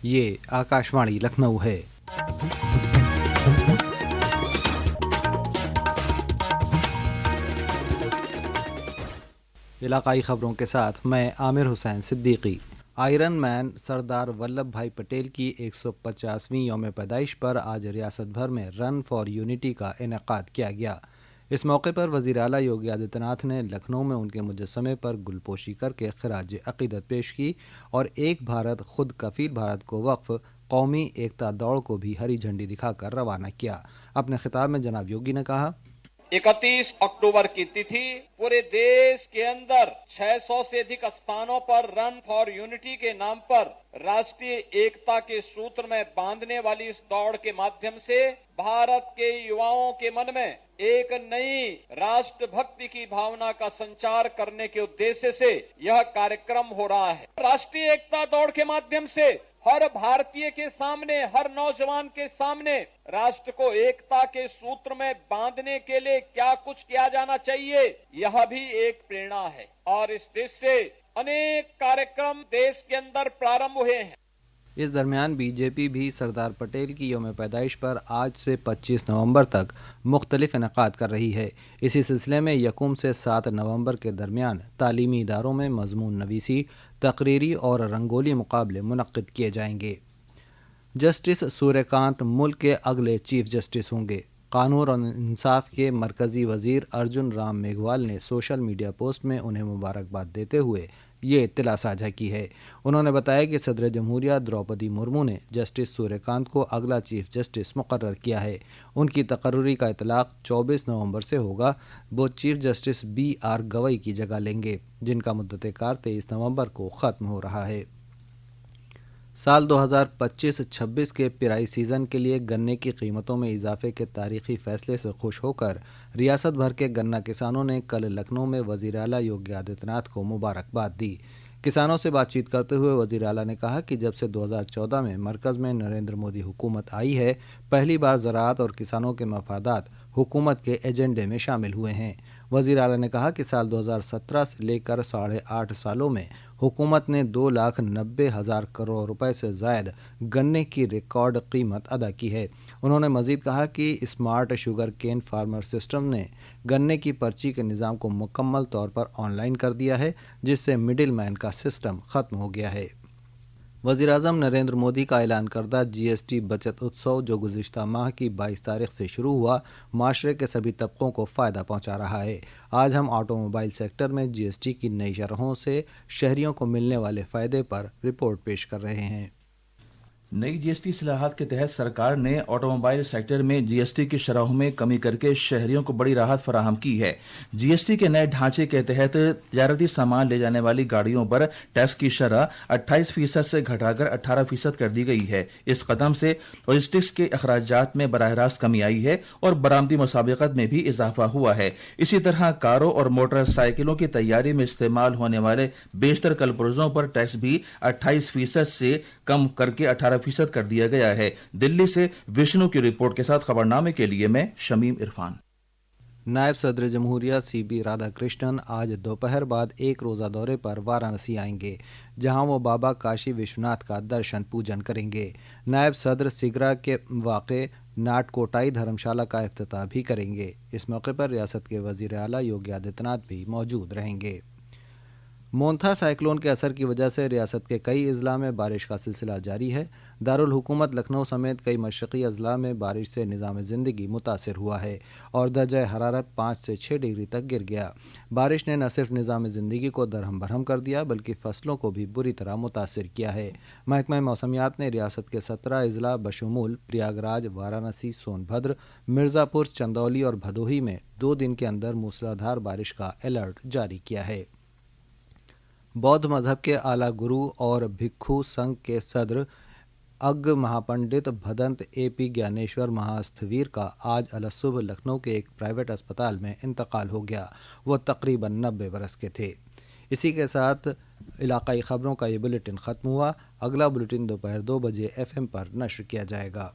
یہ آکاشوانی لکھنؤ ہے۔ علاقائی خبروں کے ساتھ میں عامر حسین صدیقی۔ آئرن مین سردار ولبھ بھائی پٹیل کی 150ویں یوم پیدائش پر آج ریاست بھر میں رن فار یونٹی کا انعقاد کیا گیا۔ اس موقع پر وزیر اعلیٰ یوگی آدتیہ ناتھ نے لکھنؤ میں ان کے مجسمے پر گل پوشی کر کے خراج عقیدت پیش کی اور ایک بھارت خود کفیل بھارت کو وقف قومی ایکتا دوڑ کو بھی ہری جھنڈی دکھا کر روانہ کیا۔ اپنے خطاب میں جناب یوگی نے کہا، 31 اکتوبر کی تتھی پورے دیش کے اندر 600 سے ادھک استھانوں پر رن فار یونٹی کے نام پر راشٹریہ ایکتا کے سوتر میں باندھنے والی اس دوڑ کے مادھیم سے بھارت کے یواؤں کے من میں ایک نئی راشٹر بھکتی کی بھاونا کا سنچار کرنے کے ادیشیہ سے یہ کارکرم ہو رہا ہے۔ راشٹریہ ایکتا دوڑ کے مادھیم سے ہر بھارتیہ کے سامنے، ہر نوجوان کے سامنے راشٹر کو ایکتا کے سوتر میں باندھنے کے لیے کیا کچھ کیا جانا چاہیے، یہ بھی ایک پریرنا ہے اور اس دیش سے انیک کارکرم دیش کے اندر پرارمب ہوئے ہیں۔ اس درمیان بی جے پی بھی سردار پٹیل کی یوم پیدائش پر آج سے 25 نومبر تک مختلف انعقاد کر رہی ہے۔ اسی سلسلے میں 1 سے 7 نومبر کے درمیان تعلیمی اداروں میں مضمون نویسی، تقریری اور رنگولی مقابلے منعقد کیے جائیں گے۔ جسٹس سوریہ کانت ملک کے اگلے چیف جسٹس ہوں گے۔ قانون اور انصاف کے مرکزی وزیر ارجن رام میگھوال نے سوشل میڈیا پوسٹ میں انہیں مبارکباد دیتے ہوئے یہ اطلاع ساجھا کی ہے۔ انہوں نے بتایا کہ صدر جمہوریہ دروپدی مرمو نے جسٹس سوریہ کانت کو اگلا چیف جسٹس مقرر کیا ہے۔ ان کی تقرری کا اطلاق 24 نومبر سے ہوگا۔ وہ چیف جسٹس بی آر گوئی کی جگہ لیں گے، جن کا مدت کار 23 نومبر کو ختم ہو رہا ہے۔ سال 2025-26 کے پیرائی سیزن کے لیے گنے کی قیمتوں میں اضافے کے تاریخی فیصلے سے خوش ہو کر ریاست بھر کے گنا کسانوں نے کل لکھنؤ میں وزیر اعلیٰ یوگی آدتیہ ناتھ کو مبارکباد دی۔ کسانوں سے بات چیت کرتے ہوئے وزیر اعلیٰ نے کہا کہ جب سے 2014 میں مرکز میں نریندر مودی حکومت آئی ہے، پہلی بار زراعت اور کسانوں کے مفادات حکومت کے ایجنڈے میں شامل ہوئے ہیں۔ وزیر اعلیٰ نے کہا کہ سال 2017 سے لے کر 8.5 سالوں میں حکومت نے 2,90,000 کروڑ روپے سے زائد گنے کی ریکارڈ قیمت ادا کی ہے۔ انہوں نے مزید کہا کہ smart sugar cane farmer system نے گنے کی پرچی کے نظام کو مکمل طور پر آن لائن کر دیا ہے، جس سے مڈل مین کا سسٹم ختم ہو گیا ہے۔ وزیر اعظم نریندر مودی کا اعلان کردہ جی ایس ٹی بچت اتسو جو گزشتہ ماہ کی 22 تاریخ سے شروع ہوا، معاشرے کے سبھی طبقوں کو فائدہ پہنچا رہا ہے۔ آج ہم آٹو موبائل سیکٹر میں جی ایس ٹی کی نئی شرحوں سے شہریوں کو ملنے والے فائدے پر رپورٹ پیش کر رہے ہیں۔ نئی جی ایس ٹی اصلاحات کے تحت سرکار نے آٹو موبائل سیکٹر میں جی ایس ٹی کی شرحوں میں کمی کر کے شہریوں کو بڑی راحت فراہم کی ہے۔ جی ایس ٹی کے نئے ڈھانچے کے تحت تجارتی سامان لے جانے والی گاڑیوں پر ٹیکس کی شرح 28% سے گھٹا کر 18% کر دی گئی ہے۔ اس قدم سے لاجسٹکس کے اخراجات میں براہ راست کمی آئی ہے اور برآمدی مسابقت میں بھی اضافہ ہوا ہے۔ اسی طرح کاروں اور موٹر سائیکلوں کی تیاری میں استعمال ہونے والے بیشتر کل پرزوں پر ٹیکس بھی 28% سے کم کر کے 18% کر دیا گیا ہے۔ دلی سے وشنو کی رپورٹ کے ساتھ خبرنامے کے لیے میں شمیم عرفان۔ نائب صدر جمہوریہ سی بی رادھا کرشنن آج دوپہر بعد ایک روزہ دورے پر وارانسی آئیں گے، جہاں وہ بابا کاشی وشوناتھ کا درشن پوجن کریں گے۔ نائب صدر سگرا کے واقع ناٹ کوٹائی دھرم شالہ کا افتتاح بھی کریں گے۔ اس موقع پر ریاست کے وزیر اعلیٰ یوگی آدتیہ ناتھ بھی موجود رہیں گے۔ مونتھا سائیکلون کے اثر کی وجہ سے ریاست کے کئی اضلاع میں بارش کا سلسلہ جاری ہے۔ دارالحکومت لکھنؤ سمیت کئی مشرقی اضلاع میں بارش سے نظام زندگی متاثر ہوا ہے اور درجہ حرارت 5 سے 6 ڈگری تک گر گیا۔ بارش نے نہ صرف نظام زندگی کو درہم برہم کر دیا بلکہ فصلوں کو بھی بری طرح متاثر کیا ہے۔ محکمہ موسمیات نے ریاست کے 17 اضلاع بشمول پریاگ راج، وارانسی، سون بھدر، مرزا پور، چندولی اور بھدوہی میں 2 دن کے اندر موسلادھار بارش کا الرٹ جاری کیا ہے۔ بودھ مذہب کے اعلیٰ گرو اور بھککھو سنگھ کے صدر اگ مہاپنڈت بھدنت اے پی گیانیشور مہاستھویر کا آج الصبح لکھنؤ کے ایک پرائیویٹ اسپتال میں انتقال ہو گیا۔ وہ تقریباً 90 برس کے تھے۔ اسی کے ساتھ علاقائی خبروں کا یہ بلیٹن ختم ہوا۔ اگلا بلیٹن دوپہر 2 بجے FM پر نشر کیا جائے گا۔